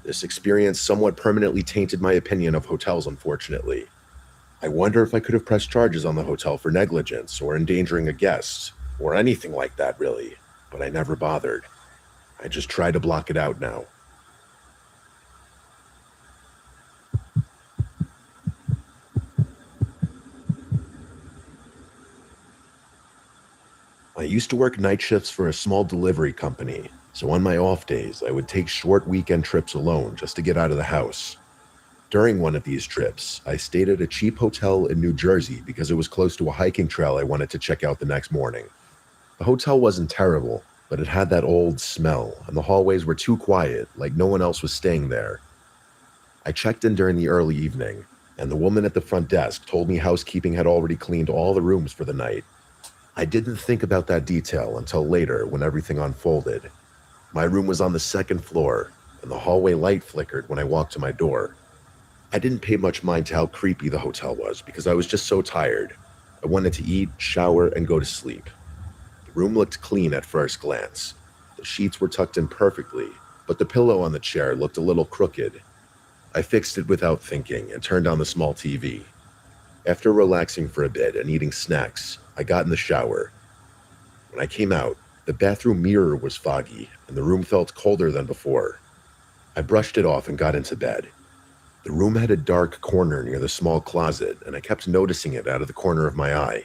This experience somewhat permanently tainted my opinion of hotels, unfortunately. I wonder if I could have pressed charges on the hotel for negligence or endangering a guest, or anything like that really, but I never bothered. I just try to block it out now. I used to work night shifts for a small delivery company, so on my off days, I would take short weekend trips alone just to get out of the house. During one of these trips, I stayed at a cheap hotel in New Jersey because it was close to a hiking trail I wanted to check out the next morning. The hotel wasn't terrible, but it had that old smell, and the hallways were too quiet, like no one else was staying there. I checked in during the early evening, and the woman at the front desk told me housekeeping had already cleaned all the rooms for the night. I didn't think about that detail until later when everything unfolded. My room was on the second floor, and the hallway light flickered when I walked to my door. I didn't pay much mind to how creepy the hotel was because I was just so tired, I wanted to eat, shower, and go to sleep. The room looked clean at first glance. The sheets were tucked in perfectly, but the pillow on the chair looked a little crooked. I fixed it without thinking and turned on the small TV. After relaxing for a bit and eating snacks, I got in the shower. When I came out, the bathroom mirror was foggy and the room felt colder than before. I brushed it off and got into bed. The room had a dark corner near the small closet, and I kept noticing it out of the corner of my eye.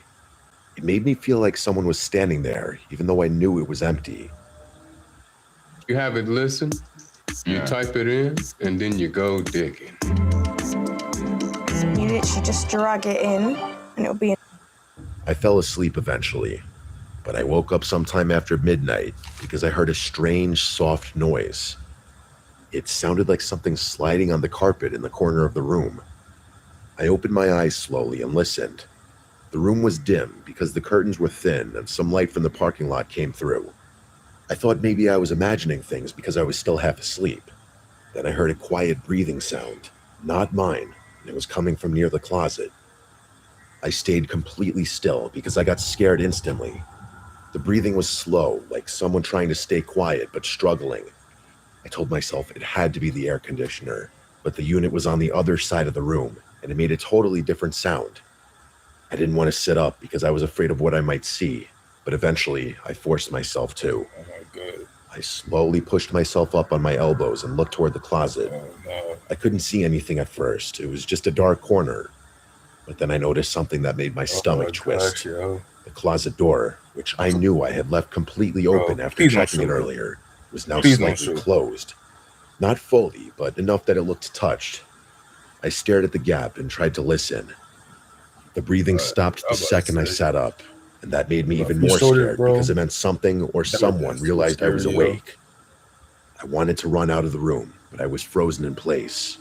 It made me feel like someone was standing there, even though I knew it was empty. You have it listen, you type it in, and then you go digging. You literally just drag it in, and it'll be... I fell asleep eventually, but I woke up sometime after midnight because I heard a strange, soft noise. It sounded like something sliding on the carpet in the corner of the room. I opened my eyes slowly and listened. The room was dim because the curtains were thin and some light from the parking lot came through. I thought maybe I was imagining things because I was still half asleep. Then I heard a quiet breathing sound, not mine, and it was coming from near the closet. I stayed completely still because I got scared instantly. The breathing was slow, like someone trying to stay quiet but struggling. I told myself it had to be the air conditioner, but the unit was on the other side of the room, and it made a totally different sound. I didn't want to sit up because I was afraid of what I might see, but eventually I forced myself to. Oh my God. I slowly pushed myself up on my elbows and looked toward the closet. Oh no. I couldn't see anything at first. It was just a dark corner. But then I noticed something that made my stomach twist. Yo. The closet door, which I knew I had left completely open after please don't checking it shoot me. earlier, was now Please don't slightly shoot. closed. Not fully, but enough that it looked touched. I stared at the gap and tried to listen. The breathing stopped the second I sat up, and that made me even You more sorted, scared bro. because it meant something or someone that's realized I was scary, yo. awake. I wanted to run out of the room, but I was frozen in place.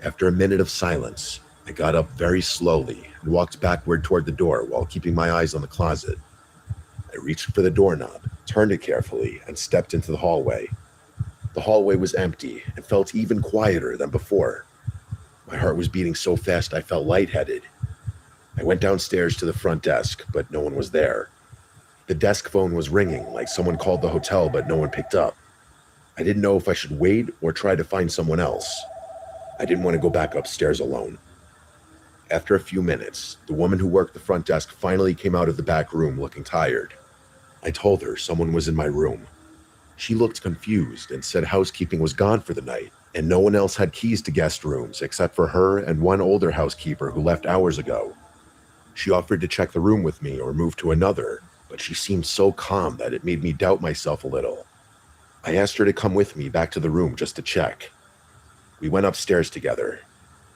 After a minute of silence, I got up very slowly and walked backward toward the door while keeping my eyes on the closet. I reached for the doorknob, turned it carefully, and stepped into the hallway. The hallway was empty and felt even quieter than before. My heart was beating so fast I felt lightheaded. I went downstairs to the front desk, but no one was there. The desk phone was ringing like someone called the hotel, but no one picked up. I didn't know if I should wait or try to find someone else. I didn't want to go back upstairs alone. After a few minutes, the woman who worked the front desk finally came out of the back room looking tired. I told her someone was in my room. She looked confused and said housekeeping was gone for the night, and no one else had keys to guest rooms except for her and one older housekeeper who left hours ago. She offered to check the room with me or move to another, but she seemed so calm that it made me doubt myself a little. I asked her to come with me back to the room just to check. We went upstairs together.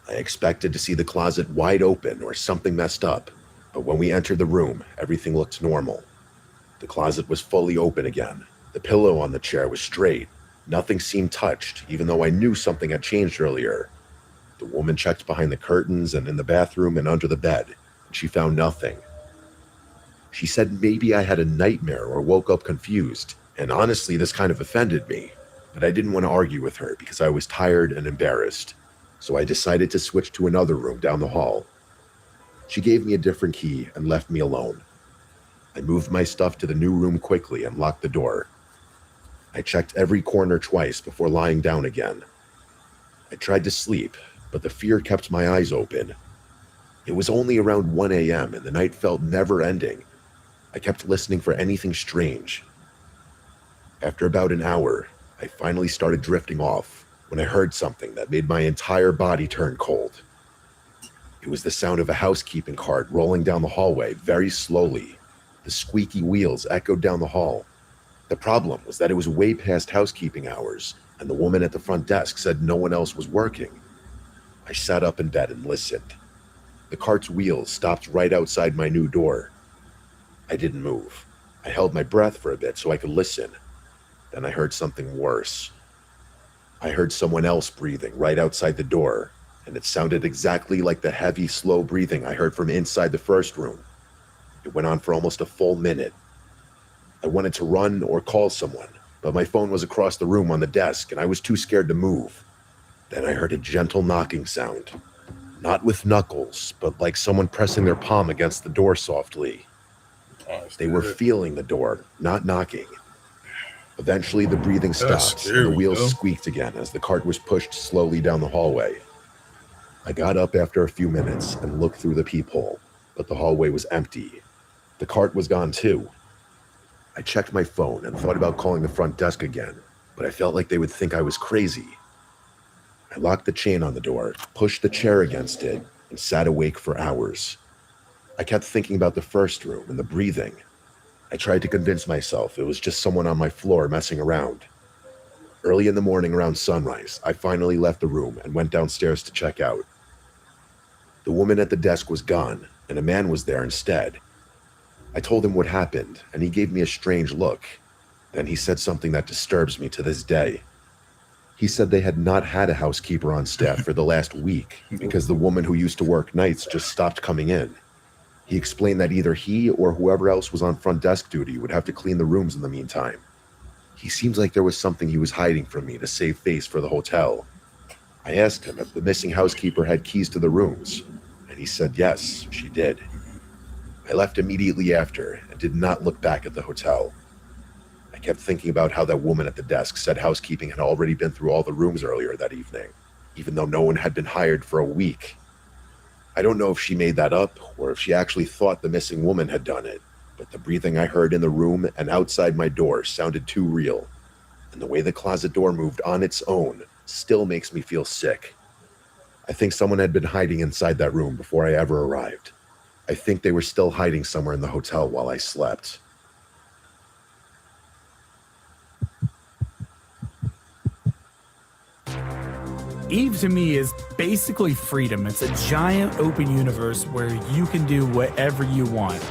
I expected to see the closet wide open or something messed up, but when we entered the room, everything looked normal. The closet was fully open again. The pillow on the chair was straight. Nothing seemed touched, even though I knew something had changed earlier. The woman checked behind the curtains and in the bathroom and under the bed, and she found nothing. She said maybe I had a nightmare or woke up confused, and honestly, this kind of offended me, but I didn't want to argue with her because I was tired and embarrassed, so I decided to switch to another room down the hall. She gave me a different key and left me alone. I moved my stuff to the new room quickly and locked the door. I checked every corner twice before lying down again. I tried to sleep, but the fear kept my eyes open. It was only around 1 a.m. and the night felt never-ending. I kept listening for anything strange. After about an hour, I finally started drifting off when I heard something that made my entire body turn cold. It was the sound of a housekeeping cart rolling down the hallway very slowly. The squeaky wheels echoed down the hall. The problem was that it was way past housekeeping hours, and the woman at the front desk said no one else was working. I sat up in bed and listened. The cart's wheels stopped right outside my new door. I didn't move. I held my breath for a bit so I could listen. Then I heard something worse. I heard someone else breathing right outside the door, and it sounded exactly like the heavy, slow breathing I heard from inside the first room. It went on for almost a full minute. I wanted to run or call someone, but my phone was across the room on the desk, and I was too scared to move. Then I heard a gentle knocking sound. Not with knuckles, but like someone pressing their palm against the door softly. They were feeling the door, not knocking. Eventually, the breathing stopped and the wheels squeaked again as the cart was pushed slowly down the hallway. I got up after a few minutes and looked through the peephole, but the hallway was empty. The cart was gone too. I checked my phone and thought about calling the front desk again, but I felt like they would think I was crazy. I locked the chain on the door, pushed the chair against it, and sat awake for hours. I kept thinking about the first room and the breathing. I tried to convince myself it was just someone on my floor messing around. Early in the morning around sunrise, I finally left the room and went downstairs to check out. The woman at the desk was gone, and a man was there instead. I told him what happened, and he gave me a strange look. Then he said something that disturbs me to this day. He said they had not had a housekeeper on staff for the last week because the woman who used to work nights just stopped coming in. He explained that either he or whoever else was on front desk duty would have to clean the rooms in the meantime. He seems like there was something he was hiding from me to save face for the hotel. I asked him if the missing housekeeper had keys to the rooms, and he said yes, she did. I left immediately after and did not look back at the hotel. I kept thinking about how that woman at the desk said housekeeping had already been through all the rooms earlier that evening, even though no one had been hired for a week. I don't know if she made that up or if she actually thought the missing woman had done it, but the breathing I heard in the room and outside my door sounded too real, and the way the closet door moved on its own still makes me feel sick. I think someone had been hiding inside that room before I ever arrived. I think they were still hiding somewhere in the hotel while I slept. Eve to me is basically freedom. It's a giant open universe where you can do whatever you want.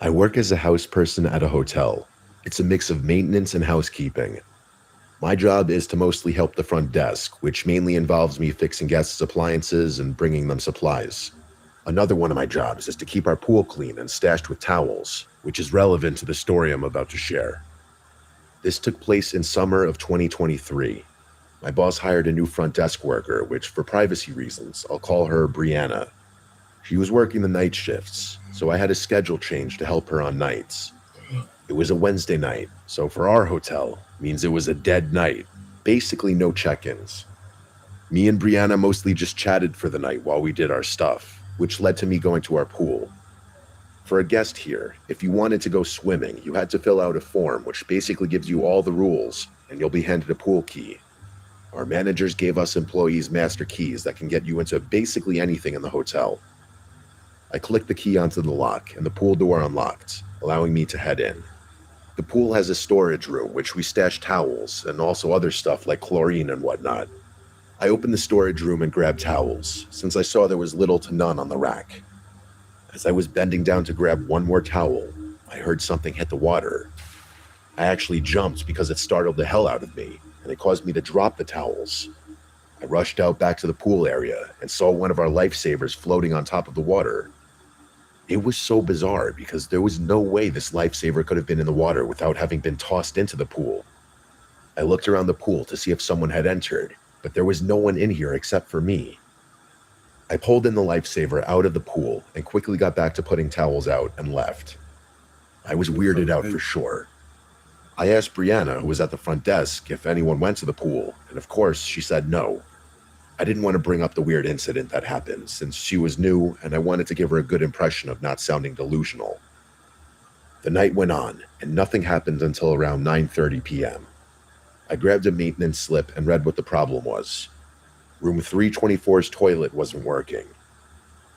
I work as a house person at a hotel. It's a mix of maintenance and housekeeping. My job is to mostly help the front desk, which mainly involves me fixing guests' appliances and bringing them supplies. Another one of my jobs is to keep our pool clean and stashed with towels, which is relevant to the story I'm about to share. This took place in summer of 2023. My boss hired a new front desk worker, which for privacy reasons, I'll call her Brianna. She was working the night shifts, so I had a schedule change to help her on nights. It was a Wednesday night, so for our hotel, means it was a dead night, basically no check-ins. Me and Brianna mostly just chatted for the night while we did our stuff, which led to me going to our pool. For a guest here, if you wanted to go swimming, you had to fill out a form which basically gives you all the rules, and you'll be handed a pool key. Our managers gave us employees master keys that can get you into basically anything in the hotel. I clicked the key onto the lock, and the pool door unlocked, allowing me to head in. The pool has a storage room, which we stash towels, and also other stuff like chlorine and whatnot. I opened the storage room and grabbed towels, since I saw there was little to none on the rack. As I was bending down to grab one more towel, I heard something hit the water. I actually jumped because it startled the hell out of me, and it caused me to drop the towels. I rushed out back to the pool area and saw one of our lifesavers floating on top of the water. It was so bizarre because there was no way this lifesaver could have been in the water without having been tossed into the pool. I looked around the pool to see if someone had entered, but there was no one in here except for me. I pulled in the lifesaver out of the pool and quickly got back to putting towels out and left. I was weirded out for sure. I asked Brianna, who was at the front desk, if anyone went to the pool, and of course she said no. I didn't want to bring up the weird incident that happened since she was new and I wanted to give her a good impression of not sounding delusional. The night went on and nothing happened until around 9:30 p.m. I grabbed a maintenance slip and read what the problem was. Room 324's toilet wasn't working.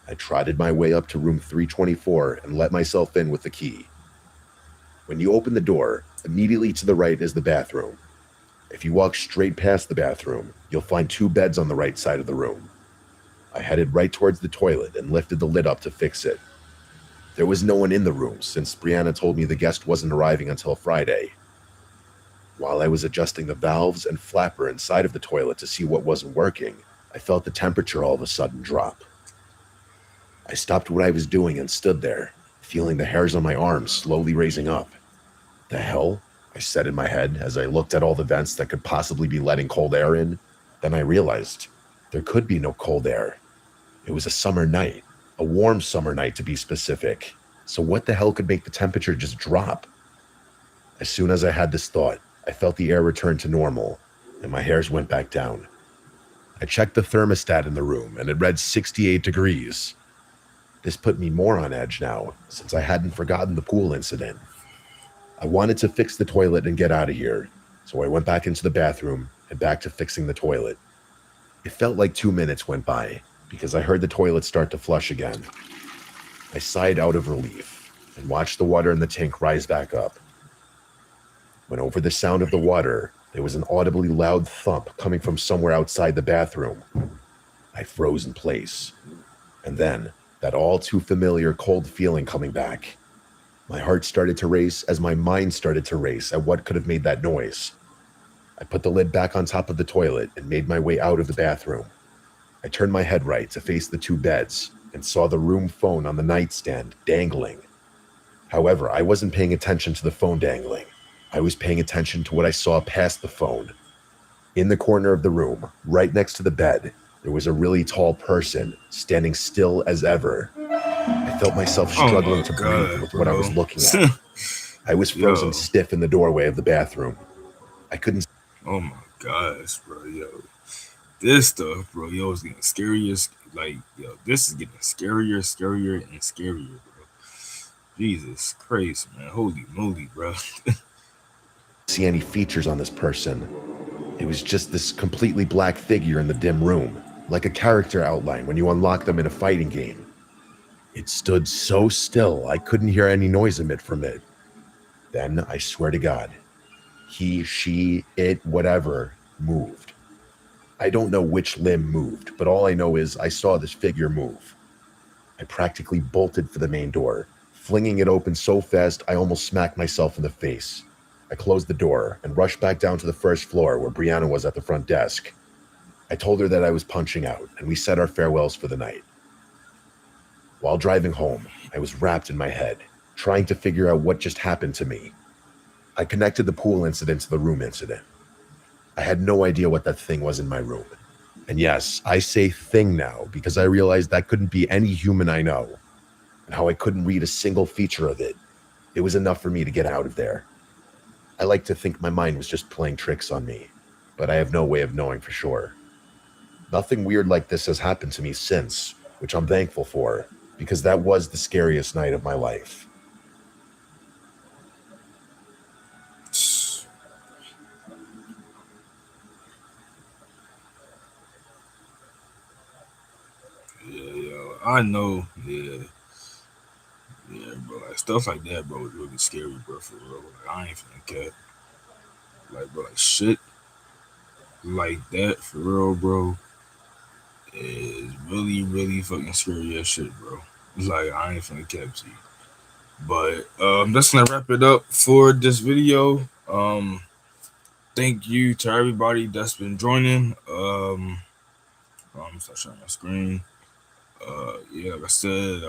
I trotted my way up to room 324 and let myself in with the key. When you open the door, immediately to the right is the bathroom. If you walk straight past the bathroom, you'll find 2 beds on the right side of the room. I headed right towards the toilet and lifted the lid up to fix it. There was no one in the room since Brianna told me the guest wasn't arriving until Friday. While I was adjusting the valves and flapper inside of the toilet to see what wasn't working, I felt the temperature all of a sudden drop. I stopped what I was doing and stood there, feeling the hairs on my arms slowly raising up. The hell? I said in my head as I looked at all the vents that could possibly be letting cold air in. Then I realized there could be no cold air. It was a summer night, a warm summer night to be specific. So what the hell could make the temperature just drop? As soon as I had this thought, I felt the air return to normal and my hairs went back down. I checked the thermostat in the room and it read 68 degrees. This put me more on edge now, since I hadn't forgotten the pool incident. I wanted to fix the toilet and get out of here, so I went back into the bathroom and back to fixing the toilet. It felt like 2 minutes went by, because I heard the toilet start to flush again. I sighed out of relief and watched the water in the tank rise back up. When over the sound of the water, there was an audibly loud thump coming from somewhere outside the bathroom. I froze in place, and then that all too familiar cold feeling coming back. My heart started to race as my mind started to race at what could have made that noise. I put the lid back on top of the toilet and made my way out of the bathroom. I turned my head right to face the two beds and saw the room phone on the nightstand dangling. However, I wasn't paying attention to the phone dangling. I was paying attention to what I saw past the phone. In the corner of the room, right next to the bed, there was a really tall person standing still as ever. I felt myself struggling to breathe with what I was looking at. I was frozen stiff in the doorway of the bathroom. I couldn't. Oh my gosh, bro, yo. This stuff, bro, yo, is getting scarier. Like, yo, this is getting scarier, and scarier, bro. Jesus Christ, man. Holy moly, bro. See any features on this person. It was just this completely black figure in the dim room, like a character outline when you unlock them in a fighting game. It stood so still, I couldn't hear any noise emit from it. Then, I swear to God, he, she, it, whatever, moved. I don't know which limb moved, but all I know is I saw this figure move. I practically bolted for the main door, flinging it open so fast I almost smacked myself in the face. I closed the door and rushed back down to the first floor where Brianna was at the front desk. I told her that I was punching out, and we said our farewells for the night. While driving home, I was wrapped in my head, trying to figure out what just happened to me. I connected the pool incident to the room incident. I had no idea what that thing was in my room. And yes, I say thing now because I realized that couldn't be any human I know, and how I couldn't read a single feature of it. It was enough for me to get out of there. I like to think my mind was just playing tricks on me, but I have no way of knowing for sure. Nothing weird like this has happened to me since, which I'm thankful for, because that was the scariest night of my life. I know, yeah, bro, like stuff like that, bro, is really scary, bro, for real. Like, I ain't finna care. Like, bro, like shit like that, for real, bro, is really, really fucking scary as shit, bro. Like, I ain't finna cap to you. But that's gonna wrap it up for this video. Thank you to everybody that's been joining. I'm gonna start sharing my screen. Yeah, like I said,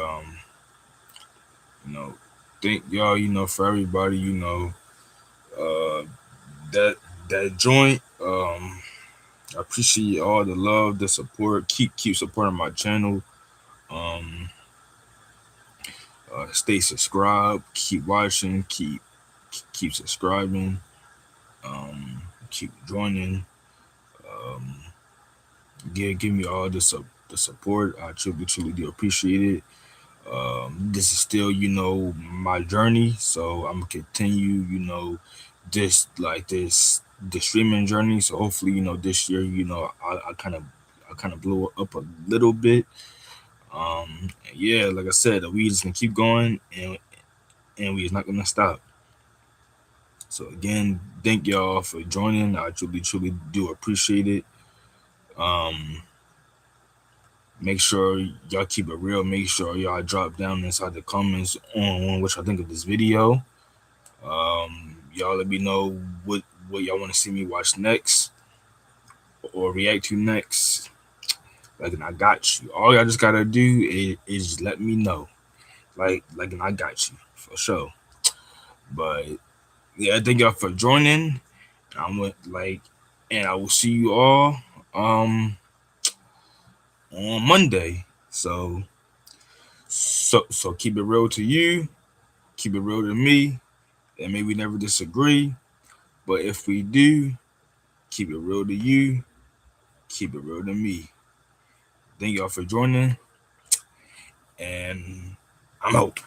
thank y'all, for everybody, that joint. I appreciate all the love, the support. Keep supporting my channel. Stay subscribed. Keep watching. Keep subscribing. Keep joining. Give me all the support. I truly do appreciate it. This is still, my journey. So I'm gonna continue, this streaming journey. So hopefully, this year, I kind of blew up a little bit. Yeah, like I said, we just gonna keep going, and we is not gonna stop. So again, thank y'all for joining. I truly do appreciate it. Make sure y'all keep it real. Make sure y'all drop down inside the comments on what y'all think of this video. Y'all let me know what y'all want to see me watch next or react to next. And I got you. All y'all just gotta do is just let me know. And I got you for sure. But yeah, thank y'all for joining. And I will see you all on Monday. So keep it real to you, keep it real to me, and maybe we never disagree. But if we do, keep it real to you, keep it real to me. Thank y'all for joining, and I'm out.